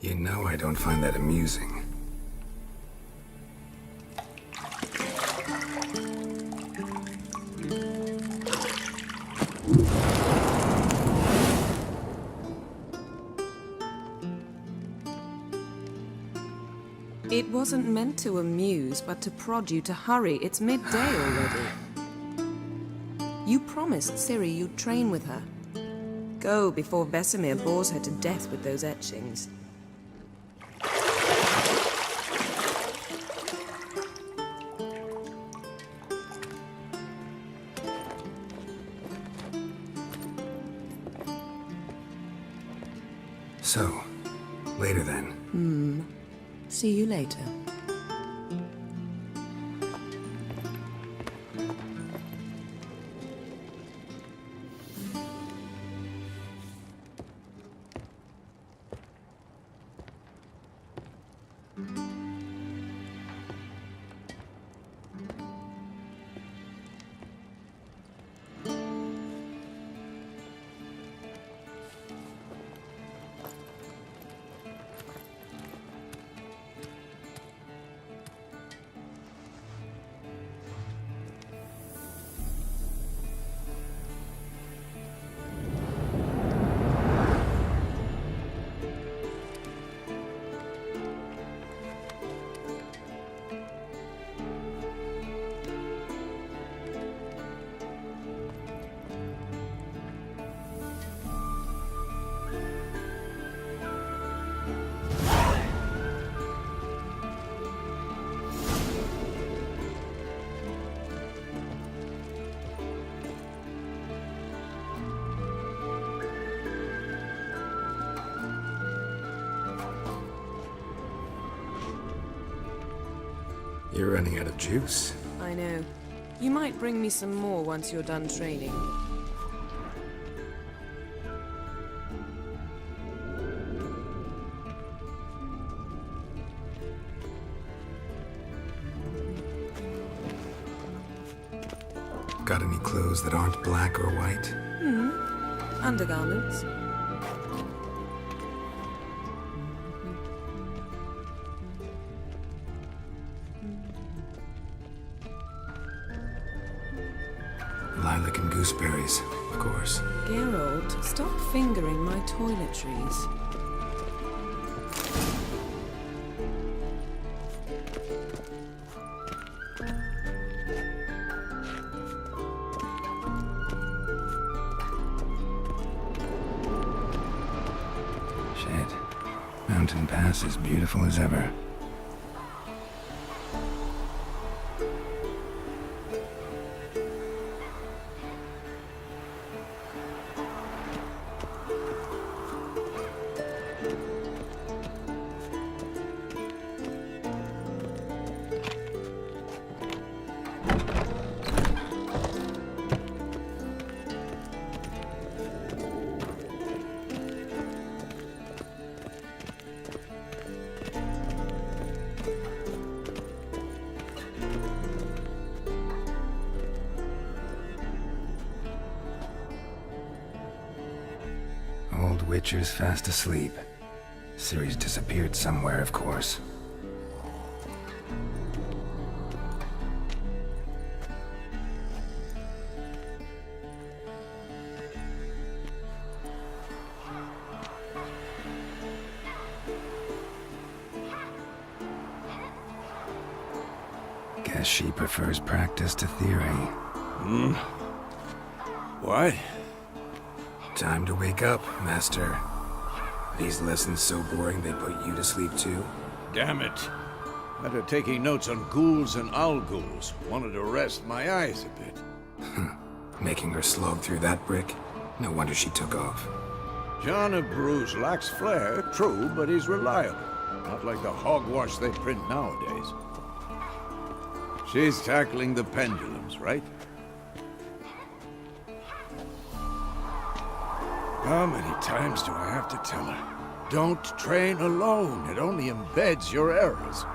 You know I don't find that amusing. It wasn't meant to amuse, but to prod you to hurry. It's midday already. You promised Ciri you'd train with her. Go before Vesemir bores her to death with those etchings. So, later then. See you later. You're running out of juice. I know. You might bring me some more once you're done training. Got any clothes that aren't black or white? Undergarments. Lilac and gooseberries, of course. Geralt, stop fingering my toiletries. Shit. Mountain Pass is beautiful as ever. Old Witcher's fast asleep. Ciri's disappeared somewhere, of course. Guess she prefers practice to theory. What? Time to wake up, Master. These lessons so boring they put you to sleep too? Damn it. After taking notes on ghouls and owl-ghouls, wanted to rest my eyes a bit. Making her slog through that brick? No wonder she took off. John of Bruges lacks flair, true, but he's reliable. Not like the hogwash they print nowadays. She's tackling the pendulums, right? How many times do I have to tell her? Don't train alone. It only embeds your errors.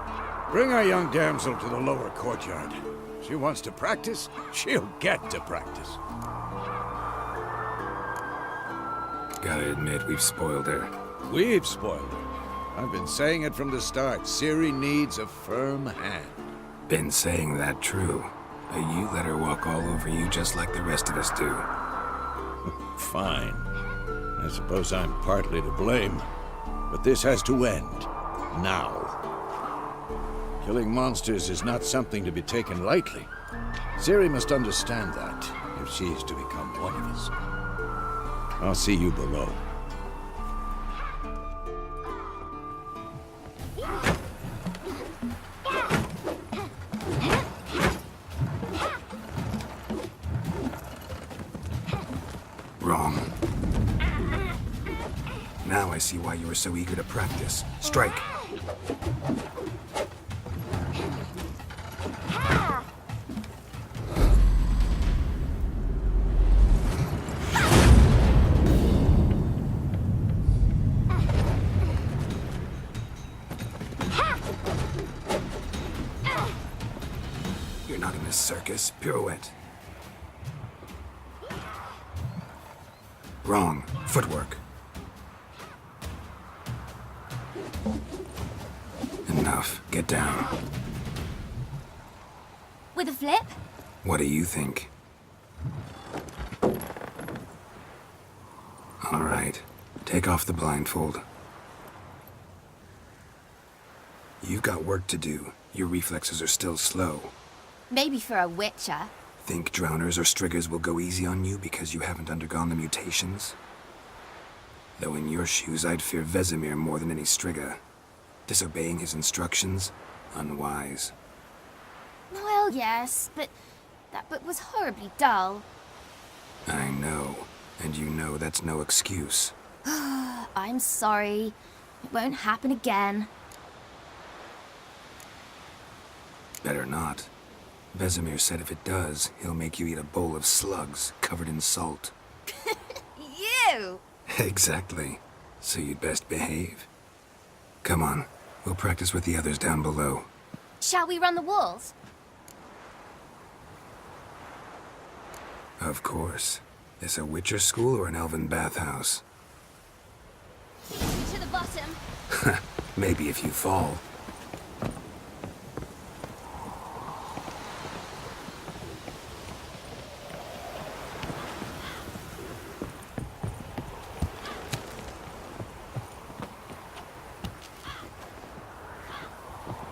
Bring our young damsel to the lower courtyard. She wants to practice, she'll get to practice. Gotta admit, we've spoiled her. We've spoiled her. I've been saying it from the start. Ciri needs a firm hand. Been saying that true. But you let her walk all over you just like the rest of us do. Fine. I suppose I'm partly to blame. But this has to end. Now. Killing monsters is not something to be taken lightly. Ciri must understand that, if she is to become one of us. I'll see you below. Wrong. Now I see why you were so eager to practice. Strike. You're not in a circus. Pirouette. Wrong. Footwork. Enough. Get down. With a flip? What do you think? All right. Take off the blindfold. You've got work to do. Your reflexes are still slow. Maybe for a witcher. Think drowners or striggers will go easy on you because you haven't undergone the mutations? Though in your shoes, I'd fear Vesemir more than any strigger. Disobeying his instructions? Unwise. Well, yes, but that book was horribly dull. I know. And you know that's no excuse. I'm sorry. It won't happen again. Better not. Vesemir said if it does, he'll make you eat a bowl of slugs covered in salt. You! Exactly. So you'd best behave. Come on. We'll practice with the others down below. Shall we run the walls? Of course. This a Witcher school or an elven bathhouse? To the bottom. Maybe if you fall.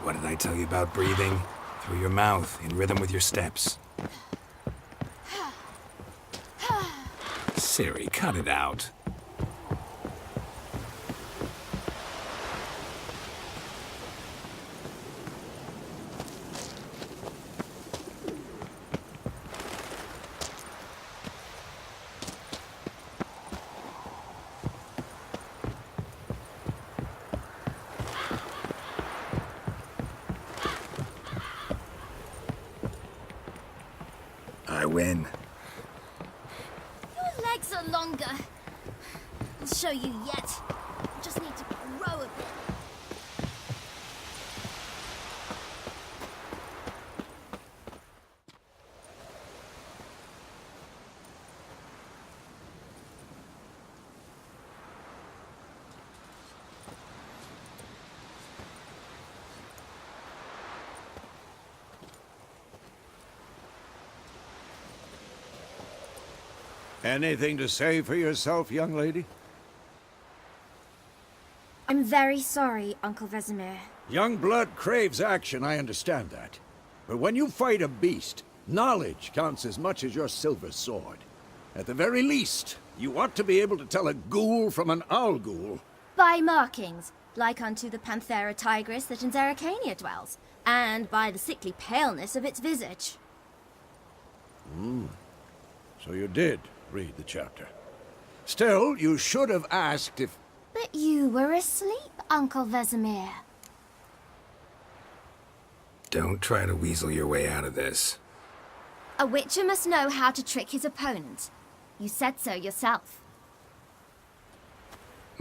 What did I tell you about breathing? Through your mouth, in rhythm with your steps. Ciri, cut it out. I win. Your legs are longer. I'll show you yet. I just need to grow a bit. Anything to say for yourself, young lady? I'm very sorry, Uncle Vesemir. Young blood craves action, I understand that. But when you fight a beast, knowledge counts as much as your silver sword. At the very least, you ought to be able to tell a ghoul from an owl ghoul. By markings, like unto the Panthera tigris that in Zerrikania dwells, and by the sickly paleness of its visage. So you did read the chapter. Still, you should have asked if... But you were asleep, Uncle Vesemir. Don't try to weasel your way out of this. A witcher must know how to trick his opponent. You said so yourself.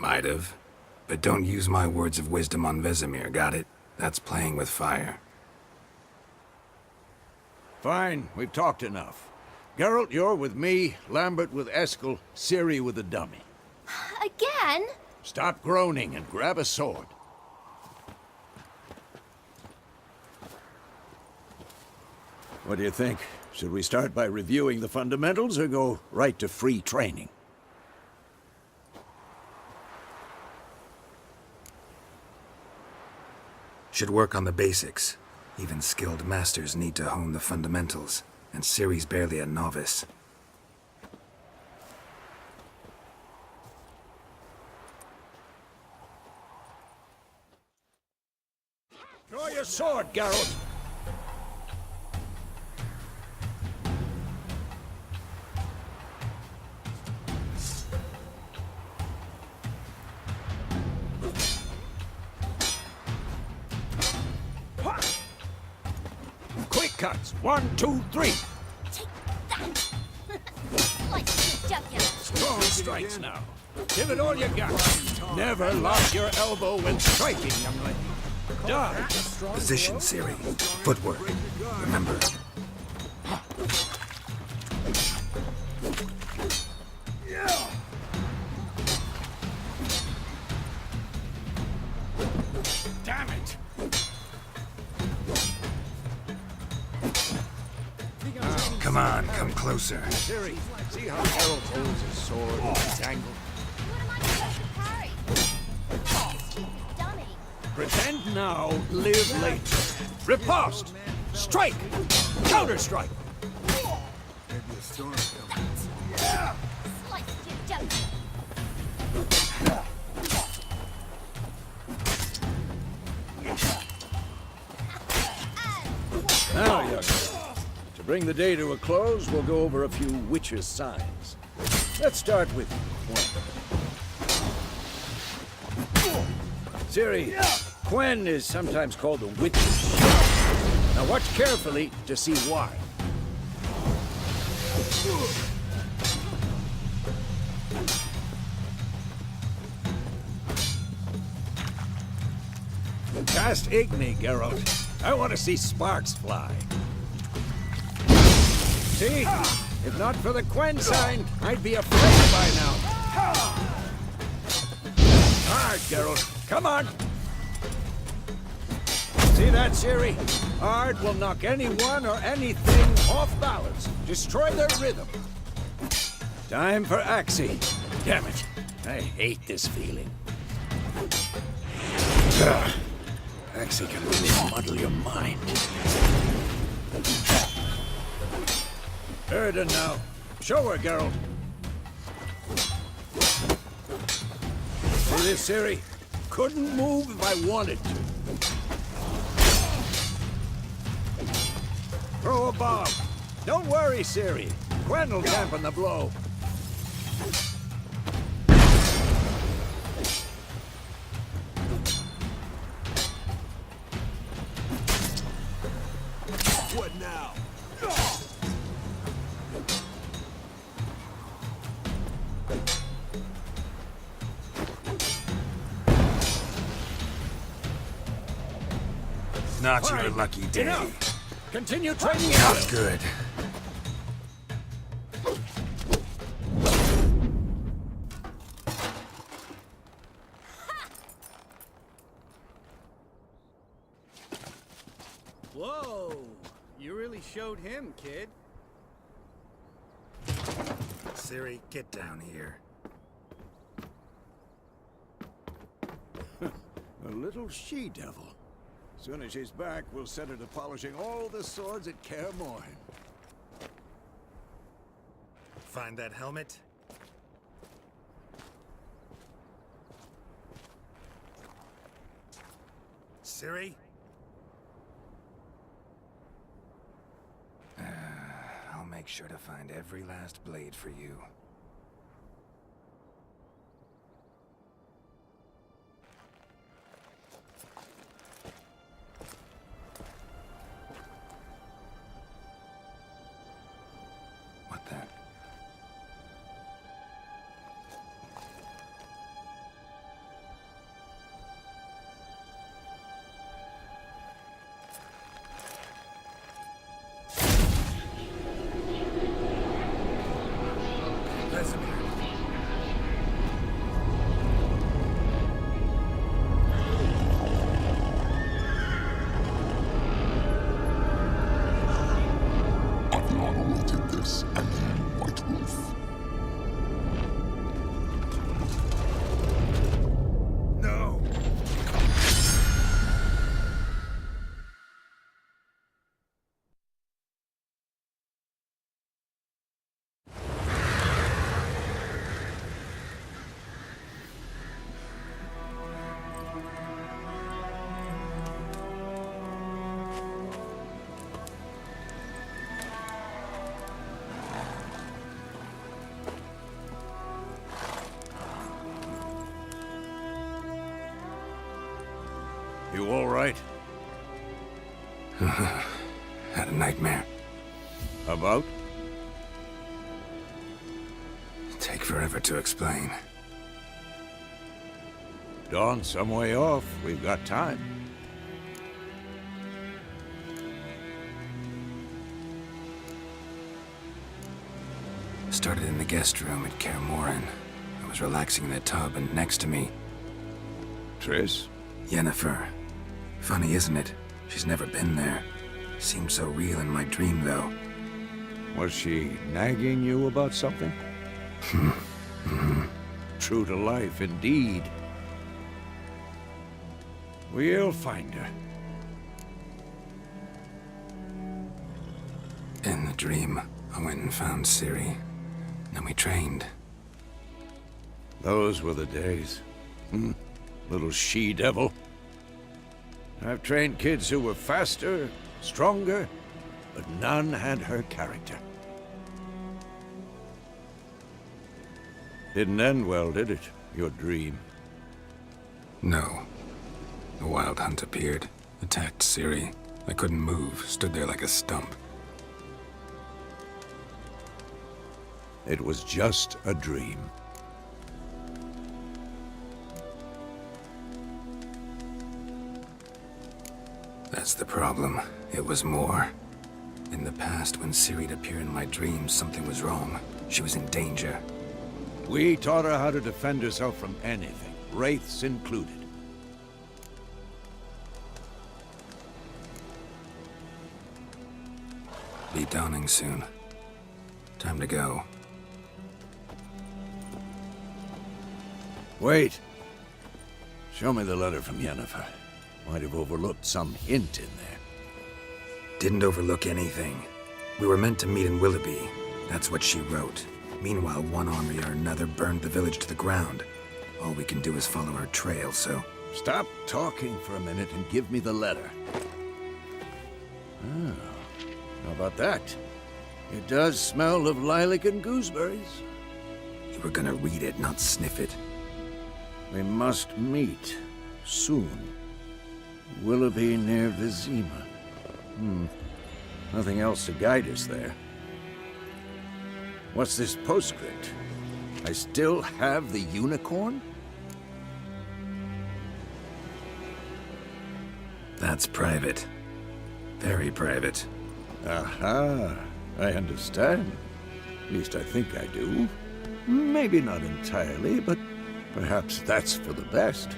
Might have. But don't use my words of wisdom on Vesemir, got it? That's playing with fire. Fine, we've talked enough. Geralt, you're with me, Lambert with Eskel, Ciri with the dummy. Again? Stop groaning and grab a sword. What do you think? Should we start by reviewing the fundamentals or go right to free training? Should work on the basics. Even skilled masters need to hone the fundamentals, and Ciri's barely a novice. Draw your sword, Geralt! Quick cuts! 1, 2, 3! Take that! Slice the jugular! Strong strikes now. Give it all you got. Never lock your elbow when striking, young lady. Done. Position, Ciri. Footwork. Remember. Damn it! Come on, come closer. Ciri, see how Geralt holds his sword in its angle? What am I supposed to parry? Stupid dummy! Pretend now, live later. Riposte! Strike! Counter-strike! Slice your jugular! Now, young man, to bring the day to a close, we'll go over a few witches' signs. Let's start with Quen. Ciri, Quen is sometimes called the witch's shadow. Now watch carefully to see why. Cast Igni, Geralt. I want to see sparks fly. See? If not for the Quen sign, I'd be afraid by now. Hard, Geralt. Come on. See that, Ciri? Ard will knock anyone or anything off balance. Destroy their rhythm. Time for Axii. Damn it. I hate this feeling. Axii can really muddle your mind. Erden now. Show her, Geralt. See this, Ciri? Couldn't move if I wanted to. Throw a bomb. Don't worry, Ciri. Quen will dampen the blow. What now? Not your Fine. lucky day. Enough. Continue training Not out. good. Whoa! You really showed him, kid. Ciri, get down here. A little she-devil. Soon as she's back, we'll set her to polishing all the swords at Kaer Morhen. Find that helmet? Ciri? I'll make sure to find every last blade for you. What the? You all right? Had a nightmare. About? Take forever to explain. Dawn's some way off. We've got time. Started in the guest room at Kaer Morhen. I was relaxing in the tub, and next to me, Triss? Yennefer. Funny, isn't it? She's never been there. Seemed so real in my dream, though. Was she nagging you about something? True to life, indeed. We'll find her. In the dream, I went and found Ciri. Then we trained. Those were the days. Little she-devil. I've trained kids who were faster, stronger, but none had her character. Didn't end well, did it? Your dream? No. The Wild Hunt appeared, attacked Ciri. I couldn't move, stood there like a stump. It was just a dream. That's the problem. It was more. In the past, when Ciri'd appear in my dreams, something was wrong. She was in danger. We taught her how to defend herself from anything, wraiths included. Be dawning soon. Time to go. Wait. Show me the letter from Yennefer. Might have overlooked some hint in there. Didn't overlook anything. We were meant to meet in Willoughby. That's what she wrote. Meanwhile, one army or another burned the village to the ground. All we can do is follow her trail, so... Stop talking for a minute and give me the letter. Oh, how about that? It does smell of lilac and gooseberries. You were gonna read it, not sniff it. We must meet. Soon. Willoughby near Vizima. Nothing else to guide us there. What's this postscript? I still have the unicorn? That's private. Very private. Aha, I understand. At least I think I do. Maybe not entirely, but perhaps that's for the best.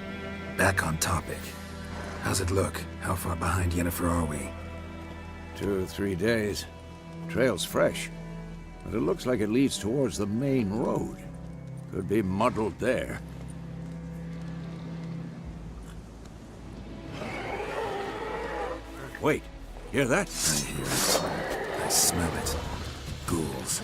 Back on topic. How's it look? How far behind Yennefer are we? 2 or 3 days. Trail's fresh, but it looks like it leads towards the main road. Could be muddled there. Wait, hear that? I hear it. I smell it. Ghouls.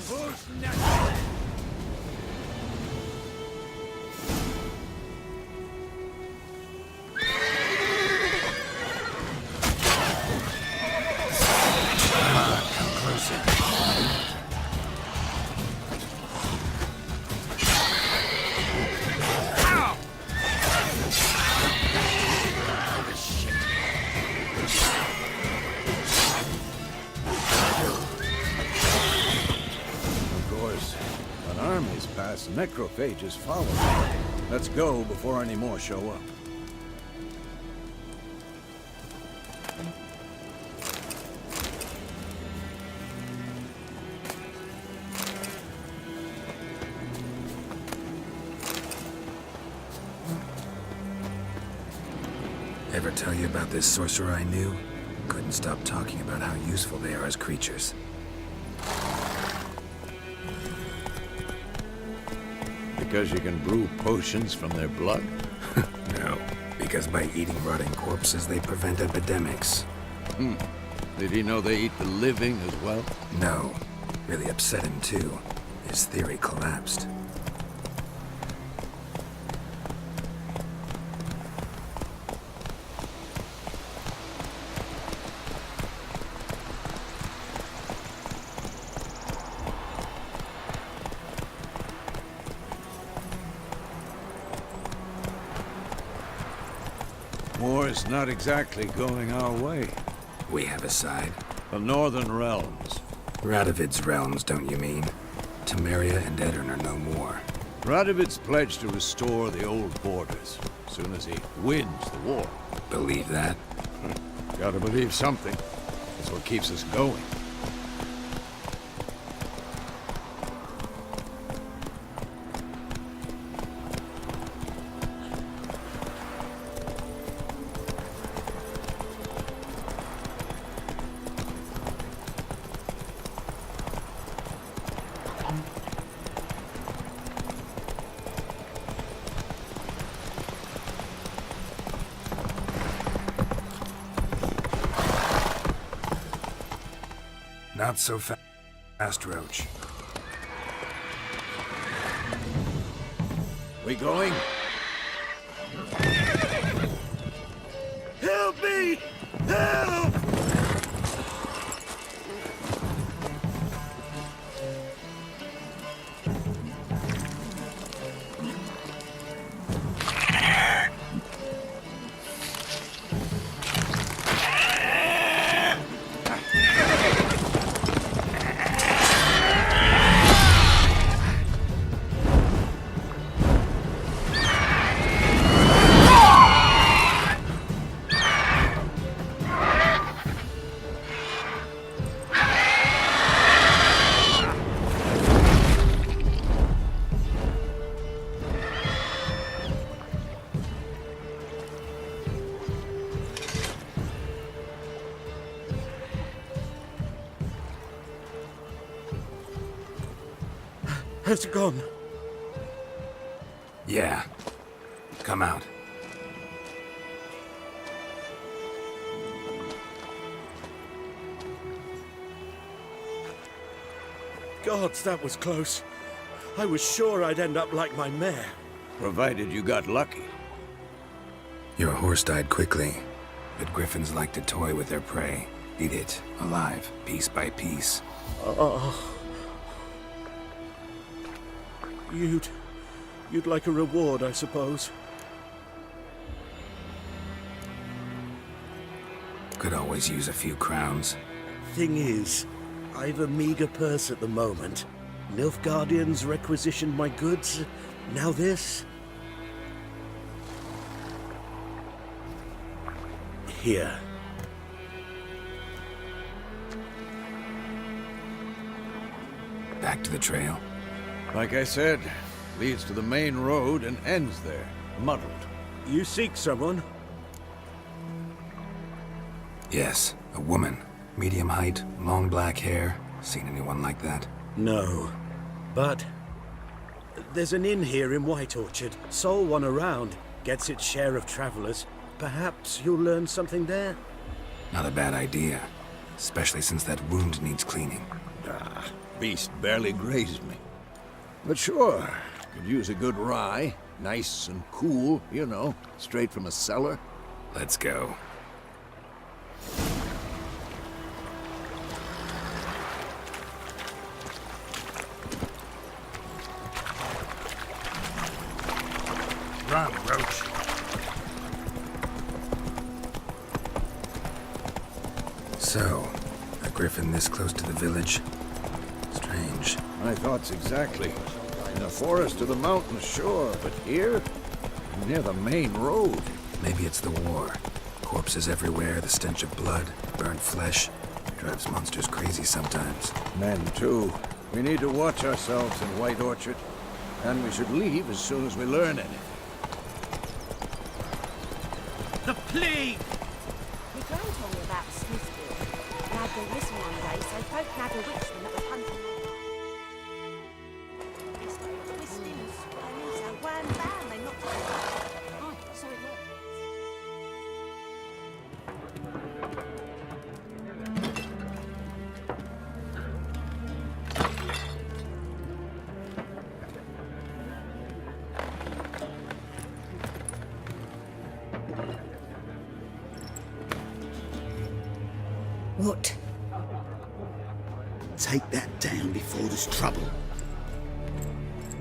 Necrophages follow. Let's go before any more show up. Ever tell you about this sorcerer I knew? Couldn't stop talking about how useful they are as creatures. Because you can brew potions from their blood? No, because by eating rotting corpses, they prevent epidemics. Did he know they eat the living as well? No. Really upset him, too. His theory collapsed. More war's not exactly going our way. We have a side. The Northern Realms. Radovid's realms, don't you mean? Temeria and Edirn are no more. Radovid's pledged to restore the old borders, as soon as he wins the war. Believe that? Gotta believe something. That's what keeps us going. Not so fast, Roach. We going? Help me! Help! Has it gone? Yeah. Come out. Gods, that was close. I was sure I'd end up like my mare. Provided you got lucky. Your horse died quickly, but griffins like to toy with their prey. Eat it, alive, piece by piece. You'd like a reward, I suppose. Could always use a few crowns. Thing is, I've a meager purse at the moment. Nilfgaardians requisitioned my goods. Now this. Here. Back to the trail. Like I said, leads to the main road and ends there, muddled. You seek someone? Yes, a woman. Medium height, long black hair. Seen anyone like that? No. But there's an inn here in White Orchard. Sole one around. Gets its share of travelers. Perhaps you'll learn something there? Not a bad idea. Especially since that wound needs cleaning. Beast barely grazed me. But sure, could use a good rye. Nice and cool, you know, straight from a cellar. Let's go. Run, Roach. So, a griffin this close to the village? Strange. My thoughts exactly. In the forest or the mountain, sure, but here? Near the main road. Maybe it's the war. Corpses everywhere, the stench of blood, burnt flesh. Drives monsters crazy sometimes. Men, too. We need to watch ourselves in White Orchard. And we should leave as soon as we learn anything. The plague! My gran told me about Smithfield. They had the listen one day, so both had a witchman that was hunting them. They started twisting and swirling, so wham bam, they knocked it out. Oh, so it worked. What? Take that down before there's trouble.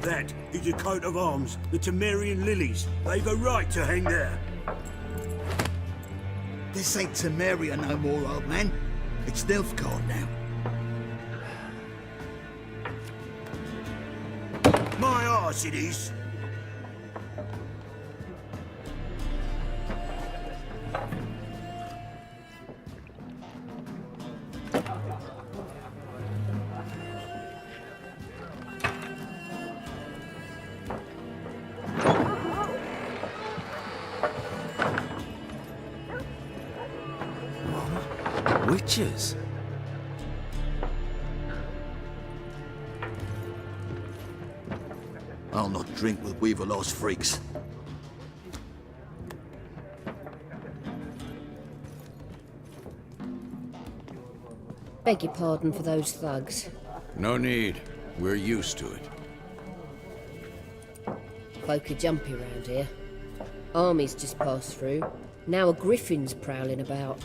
That is a coat of arms, the Temerian lilies. They've a right to hang there. This ain't Temeria no more, old man. It's Nilfgaard now. My arse it is. Witches? I'll not drink with Weaverlaw's freaks. Beg your pardon for those thugs. No need. We're used to it. Folk are jumpy round here. Armies just passed through. Now a griffin's prowling about.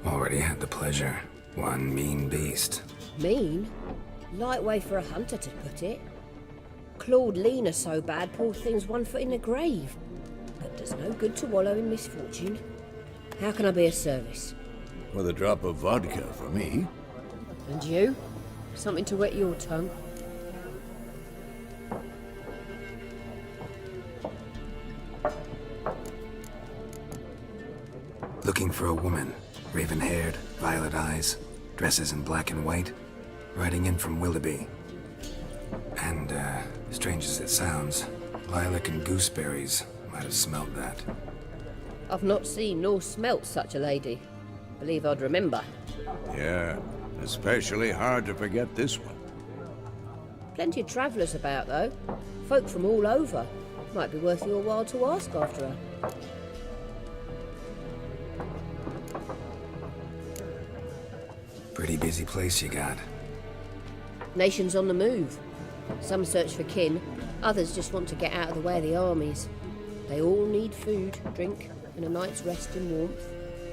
Already had the pleasure. One mean beast. Mean? Light way for a hunter to put it. Clawed Lena so bad, poor thing's 1 foot in the grave. But does no good to wallow in misfortune. How can I be of service? With a drop of vodka for me. And you? Something to wet your tongue? Looking for a woman. Raven-haired, violet eyes, dresses in black and white. Riding in from Willoughby. And, strange as it sounds, lilac and gooseberries might have smelled that. I've not seen nor smelt such a lady. Believe I'd remember. Yeah, especially hard to forget this one. Plenty of travellers about, though. Folk from all over. Might be worth your while to ask after her. Pretty busy place you got. Nations on the move. Some search for kin, others just want to get out of the way of the armies. They all need food, drink, and a night's rest and warmth.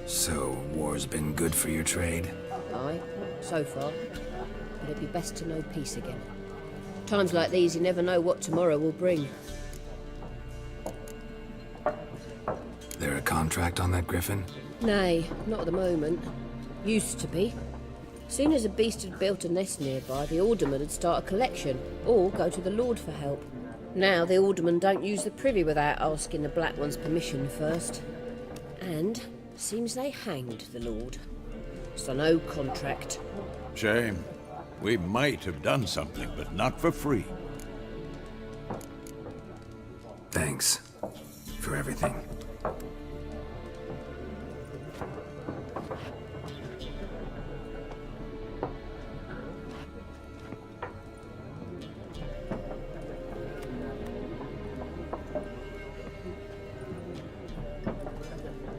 So, war's been good for your trade? Aye, so far. But it'd be best to know peace again. Times like these, you never know what tomorrow will bring. There a contract on that griffin? Nay, not at the moment. Used to be. Soon as a beast had built a nest nearby, the alderman would start a collection, or go to the Lord for help. Now the aldermen don't use the privy without asking the Black One's permission first. And seems they hanged the Lord. So no contract. Shame. We might have done something, but not for free. Thanks. For everything.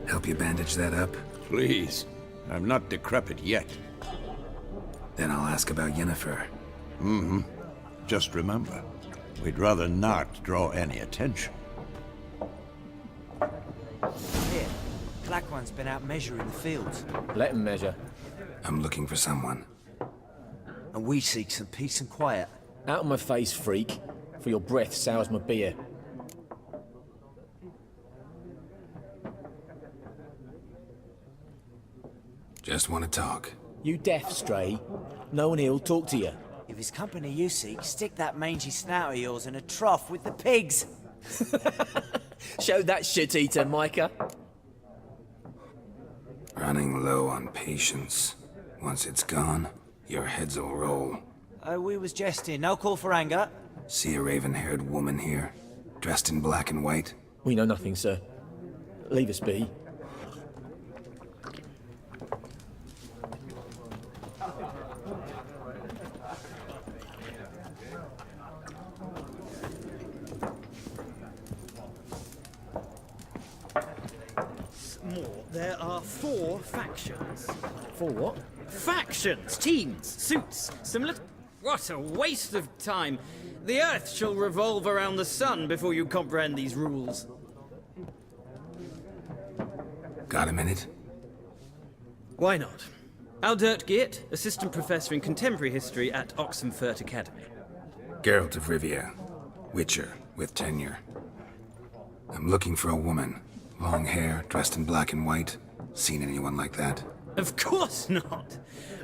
Help you bandage that up? Please. I'm not decrepit yet. Then I'll ask about Yennefer. Just remember, we'd rather not draw any attention. Here, Black One's been out measuring the fields. Let him measure. I'm looking for someone. And we seek some peace and quiet. Out of my face, freak. For your breath sours my beer. Just want to talk. You deaf, Stray? No one here'll talk to you. If it's company you seek, stick that mangy snout of yours in a trough with the pigs. Show that shit-eater, Micah. Running low on patience. Once it's gone, your heads'll roll. Oh, we was jesting. No call for anger. See a raven-haired woman here, dressed in black and white? We know nothing, sir. Leave us be. There are 4 factions. For what? Factions, teams, suits, similar. What a waste of time! The Earth shall revolve around the sun before you comprehend these rules. Got a minute? Why not? Aldert Geert, Assistant Professor in Contemporary History at Oxenfurt Academy. Geralt of Rivia. Witcher, with tenure. I'm looking for a woman. Long hair, dressed in black and white. Seen anyone like that? Of course not.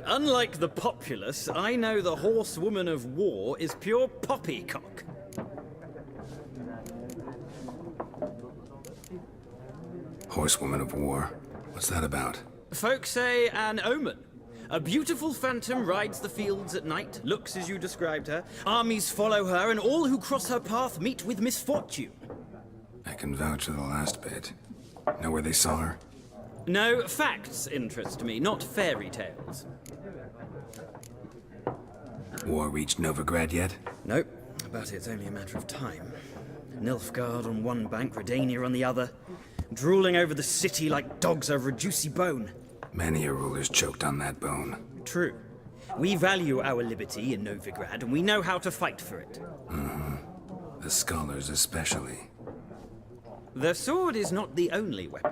Unlike the populace, I know the horsewoman of war is pure poppycock. Horsewoman of war? What's that about? Folk say an omen. A beautiful phantom rides the fields at night, looks as you described her. Armies follow her, and all who cross her path meet with misfortune. I can vouch for the last bit. Know where they saw her? No, facts interest me, not fairy tales. War reached Novigrad yet? Nope, but it's only a matter of time. Nilfgaard on one bank, Redania on the other, drooling over the city like dogs over a juicy bone. Many a ruler's choked on that bone. True. We value our liberty in Novigrad, and we know how to fight for it. The scholars especially. The sword is not the only weapon.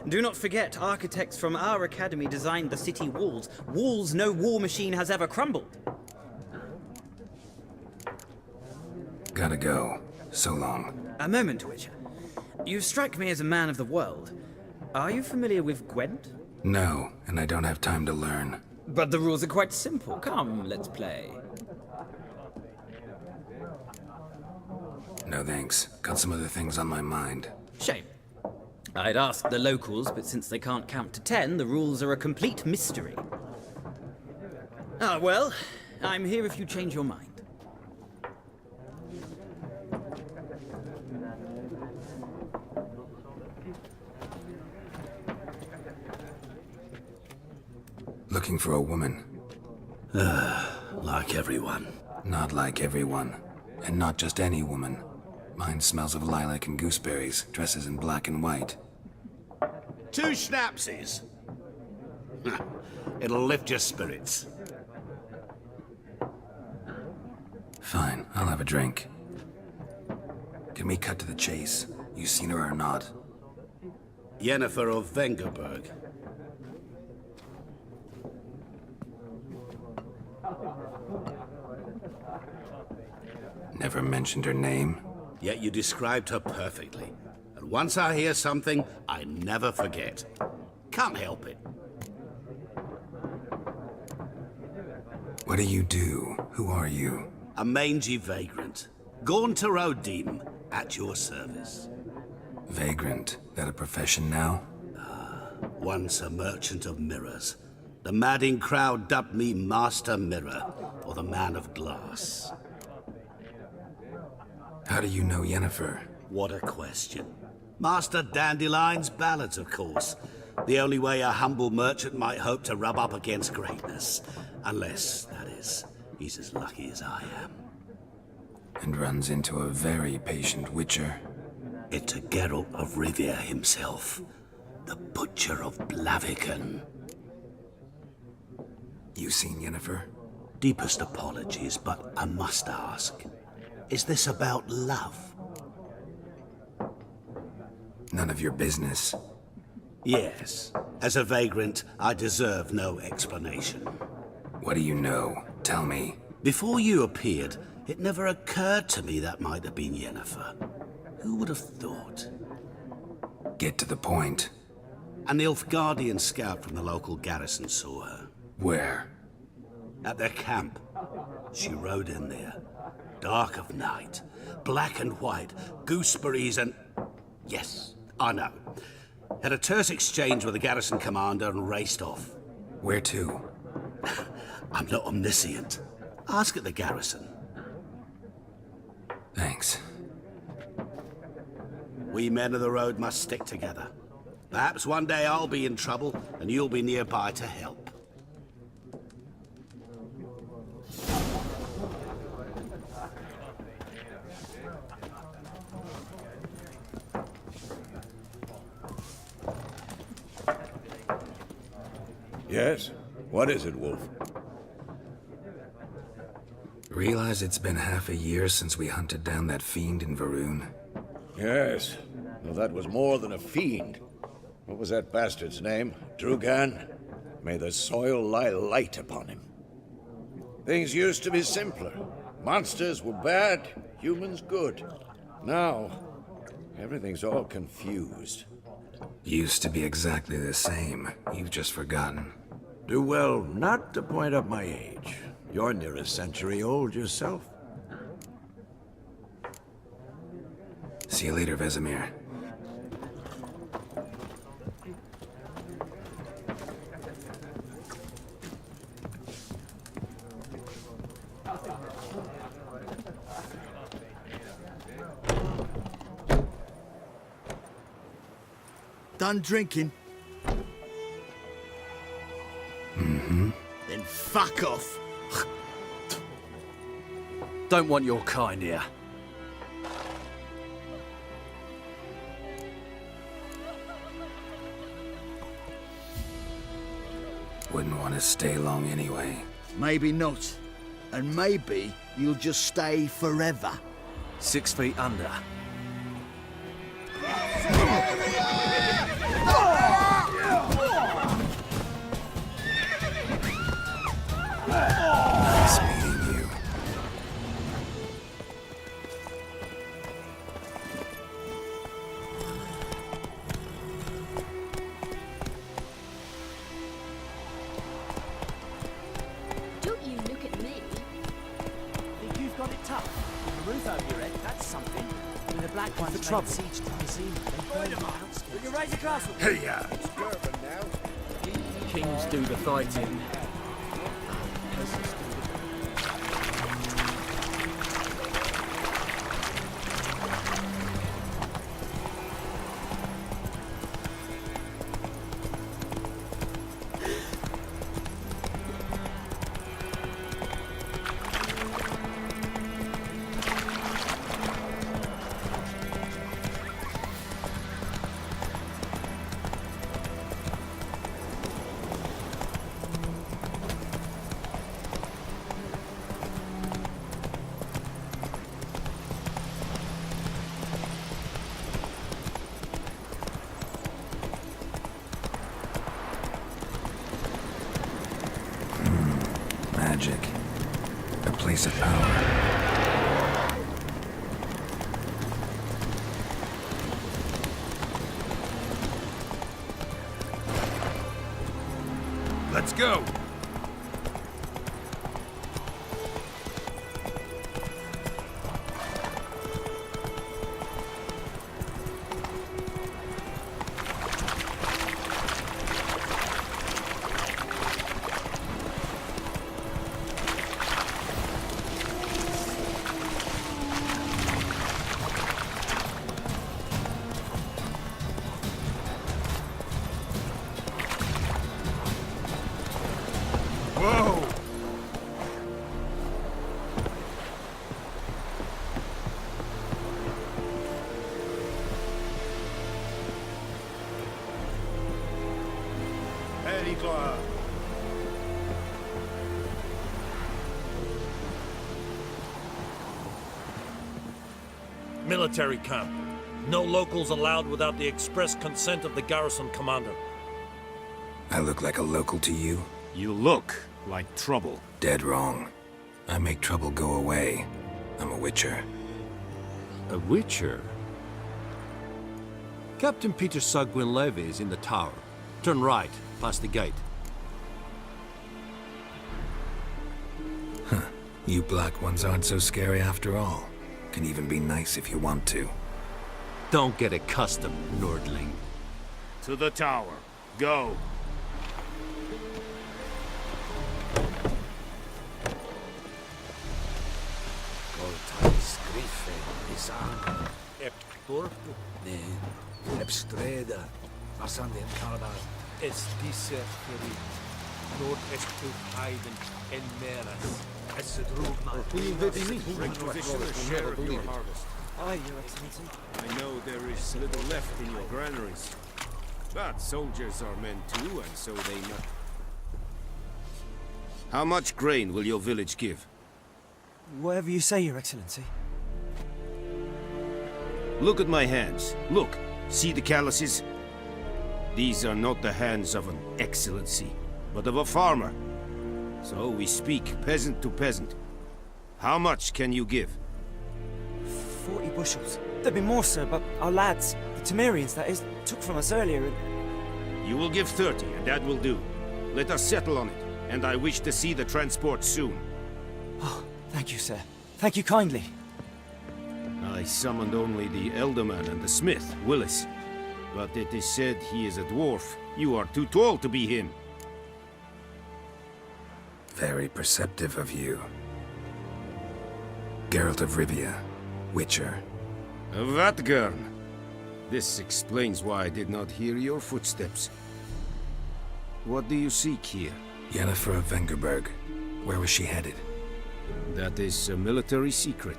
Do not forget, architects from our academy designed the city walls. Walls no war machine has ever crumbled. Gotta go. So long. A moment, Witcher. You strike me as a man of the world. Are you familiar with Gwent? No, and I don't have time to learn. But the rules are quite simple. Come, let's play. No thanks. Got some other things on my mind. Shame. I'd ask the locals, but since they can't count to 10, the rules are a complete mystery. Ah, well, I'm here if you change your mind. Looking for a woman. Like everyone. Not like everyone. And not just any woman. Mine smells of lilac and gooseberries, dresses in black and white. 2 schnapsies. It'll lift your spirits. Fine, I'll have a drink. Can we cut to the chase? You seen her or not? Yennefer of Vengerberg. Never mentioned her name? Yet you described her perfectly. And once I hear something, I never forget. Can't help it. What do you do? Who are you? A mangy vagrant. Gaunter O'Deem, at your service. Vagrant. That a profession now? Once a merchant of mirrors. The madding crowd dubbed me Master Mirror, or the Man of Glass. How do you know Yennefer? What a question. Master Dandelion's ballads, of course. The only way a humble merchant might hope to rub up against greatness. Unless, that is, he's as lucky as I am. And runs into a very patient witcher. It's a Geralt of Rivia himself. The Butcher of Blaviken. You seen Yennefer? Deepest apologies, but I must ask. Is this about love? None of your business. Yes. As a vagrant, I deserve no explanation. What do you know? Tell me. Before you appeared, it never occurred to me that might have been Yennefer. Who would have thought? Get to the point. A Nilfgaardian scout from the local garrison saw her. Where? At their camp. She rode in there. Dark of night. Black and white. Gooseberries and... Yes, I know. Had a terse exchange with the garrison commander and raced off. Where to? I'm not omniscient. Ask at the garrison. Thanks. We men of the road must stick together. Perhaps one day I'll be in trouble and you'll be nearby to help. Yes? What is it, Wolf? Realize it's been half a year since we hunted down that fiend in Varun? Yes. Well, that was more than a fiend. What was that bastard's name? Drugan? May the soil lie light upon him. Things used to be simpler. Monsters were bad, humans good. Now, everything's all confused. Used to be exactly the same. You've just forgotten. Do well not to point up my age. You're near a century old yourself. See you later, Vesemir. Done drinking? Mm-hmm. Then fuck off. Don't want your kind here. Wouldn't want to stay long anyway. Maybe not. And maybe you'll just stay forever. 6 feet under. Nice meeting you. Don't you look at me. Think you've got it tough? A roof over your head, that's something. When the Black Ones made siege to Kazim, they burned the outskirts. Will you raise a glass with me? Hey-ya! Kings do the fighting. Peasants do Magic. A place of power. Let's go! Whoa! Pericla! Military camp. No locals allowed without the express consent of the garrison commander. I look like a local to you? You look like trouble. Dead wrong. I make trouble go away. I'm a witcher. A witcher? Captain Peter Saar Gwynleve is in the tower. Turn right, past the gate. Huh. You black ones aren't so scary after all. Can even be nice if you want to. Don't get accustomed, Nordling. To the tower. Go. Es diese Ferit. Nord est ut heiden en meras. Es drog man. Aye, Your Excellency. I know there is little left in your granaries. But soldiers are men too, and so they know. How much grain will your village give? Whatever you say, Your Excellency. Look at my hands. Look. See the calluses? These are not the hands of an excellency, but of a farmer. So we speak peasant to peasant. How much can you give? 40 bushels. there be more, sir, but our lads, the Temerians, that is, took from us earlier. You will give 30, and that will do. Let us settle on it, and I wish to see the transport soon. Oh, thank you, sir. Thank you kindly. I summoned only the Elderman and the smith, Willis. But it is said he is a dwarf. You are too tall to be him. Very perceptive of you. Geralt of Rivia, Witcher. Vatgern. This explains why I did not hear your footsteps. What do you seek here? Yennefer of Vengerberg. Where was she headed? That is a military secret.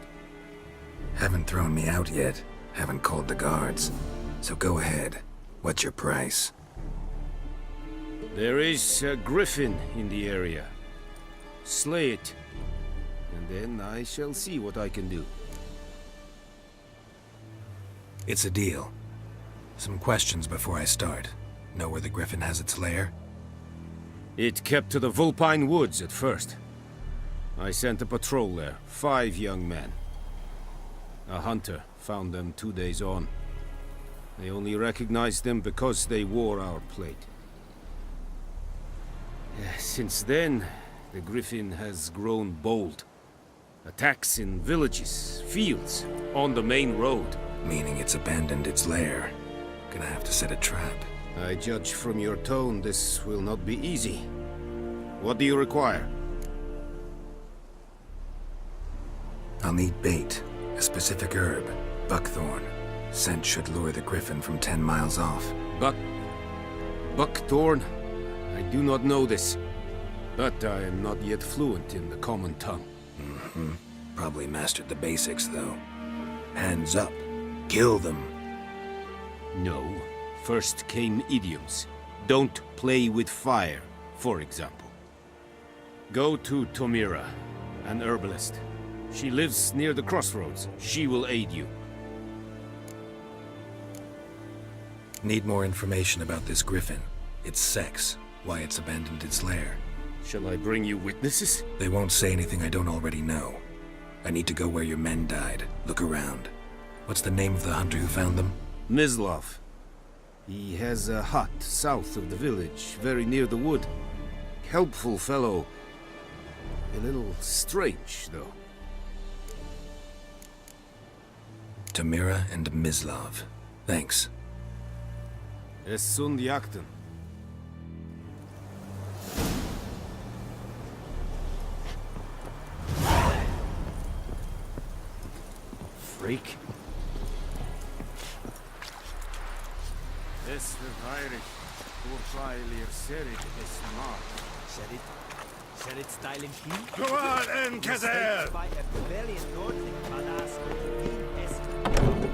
Haven't thrown me out yet. Haven't called the guards. So go ahead. What's your price? There is a griffin in the area. Slay it, and then I shall see what I can do. It's a deal. Some questions before I start. Know where the griffin has its lair? It kept to the Vulpine Woods at first. I sent a patrol there, 5 young men. A hunter found them 2 days on. They only recognized them because they wore our plate. Since then, the griffin has grown bold. Attacks in villages, fields, on the main road. Meaning it's abandoned its lair. Gonna have to set a trap. I judge from your tone this will not be easy. What do you require? I'll need bait. A specific herb. Buckthorn. Scent should lure the griffin from 10 miles off. Buckthorn? I do not know this. But I am not yet fluent in the common tongue. Mm-hmm. Probably mastered the basics, though. Hands up. Kill them. No. First came idioms. Don't play with fire, for example. Go to Tomira, an herbalist. She lives near the crossroads. She will aid you. Need more information about this griffin. Its sex. Why it's abandoned its lair. Shall I bring you witnesses? They won't say anything I don't already know. I need to go where your men died. Look around. What's the name of the hunter who found them? Mislav. He has a hut south of the village, very near the wood. Helpful fellow. A little strange, though. Tomira and Mislav. Thanks. Es sunt jakten. Freak. Es verheiligt. Voorfeilir serit es maat. Serit style in key? Go on, Enkezer! By a rebellion north in Manas, Est.